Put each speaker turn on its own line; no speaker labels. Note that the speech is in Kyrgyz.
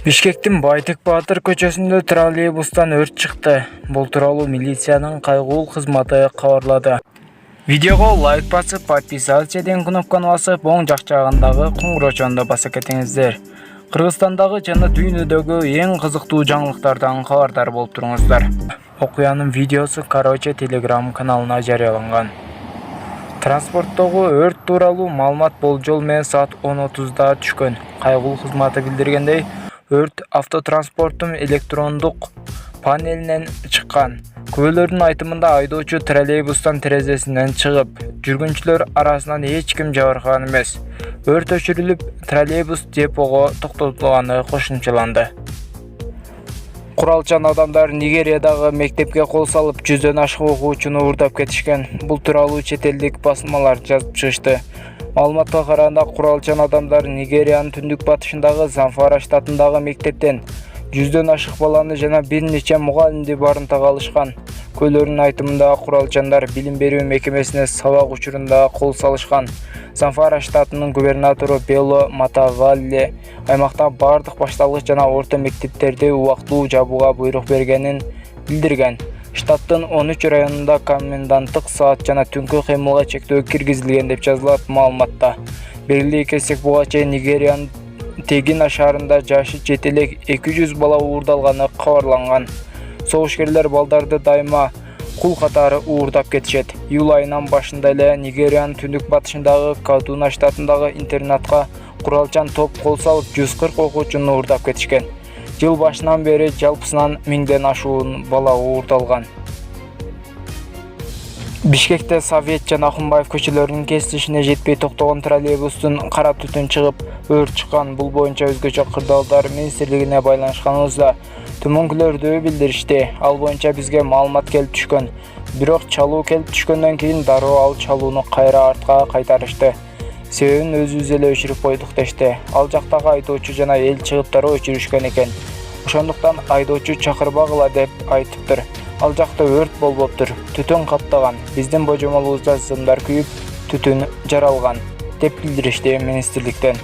Бишкектин Байтек Баатыр көчөсүндө троллейбустан өрт чыкты. Бул тууралуу милициянын кайгылуу кызматы кабарлады. Видеого лайк басып, подписаться деген кнопканы басып, оң жак жагындагы коңгурочондо баса кетиңиздер. Кыргызстандагы жана дүйнөдөгү эң кызыктуу жаңылыктардан кабардар болуп туруңуздар. Окуянын видеосу Telegram каналына жарыяланган. Транспорттогу өрт тууралуу маалымат болжол менен саат 10:30да түшкөн. Кайгылуу кызматы билдиргендей, өрт автотранспорттун электрондук панелинен чыккан. Күбөлөрдүн айтымында айдоочу троллейбустан терезесинен чыгып, жүргүнчүлөр арасынан эч ким жабыркаган эмес. Өрт өчүрүлүп, троллейбус депого токтотулганы кошумчаланды. Куралчан адамдар Нигериядагы мектепке кол салып, 100дөн ашык окуучуну уурдап кетишкен. Бул тууралуу чет элдик басмалар жазып чыгышты. Маалыматка караганда, куралчан адамдар Нигериянын түндүк батышындагы Замфара штатындагы мектептен 100дөн ашык баланы жана бир нече мугалимди барымтага алышкан. Көйлөрдүн айтымында, куралчандар билим берүү мекемесине сабак учурунда кол салышкан. Замфара штатынын губернатору Белло Матавалле аймакта бардык башталгыч жана орто мектептерди убактылуу жабууга буйрук бергенин билдирген. Штаттын 13 районунда коменданттык саат жана түнкү кыймылга чектөө киргизилген деп жазылат маалыматта. Белгилей кетсек, буга чейин Нигериянын Тегина шаарында жашы жетелек 200 бала уурдалганы кабарланган. Согушкерлер балдарды дайыма кул катары уурдап кетишет. Июль айынын башында эле Нигериянын түндүк батышындагы Кадуна штатындагы интернатка куралчан топ кол салып, 140 окуучуну уурдап кетишкен. Жыл башынан бери жалпысынан 1000ден ашуун бала уурдалган. Бишкекте Совет жана Акунбаев көчөлөрүнүн кесилишине жетпей токтогон троллейбустун кара түтүн чыгып, өрт чыккан. Бул боюнча өзгөчө кырдаалдар министрлигине байланышканыбызда төмөнкүлөрдү билдиришти. Ал боюнча бизге маалымат келип түшкөн. Бирок чалуу келип түшкөндөн кийин дароо ал чалууну кайра артка кайтарышты. Себебин өзүбүз эле өчүрүп койдук дешти. Ал жактагы айдоочу жана эл чыгып дароо өчүрүшкөн экен. Ошондуктан айдоочу чакырбагыла деп айтыптыр. Ал жакта өрт болбоптур, түтүн каптаган. Биздин божомолубузда сымдар күйүп, түтүн жаралган деп билдиришти министрликтен.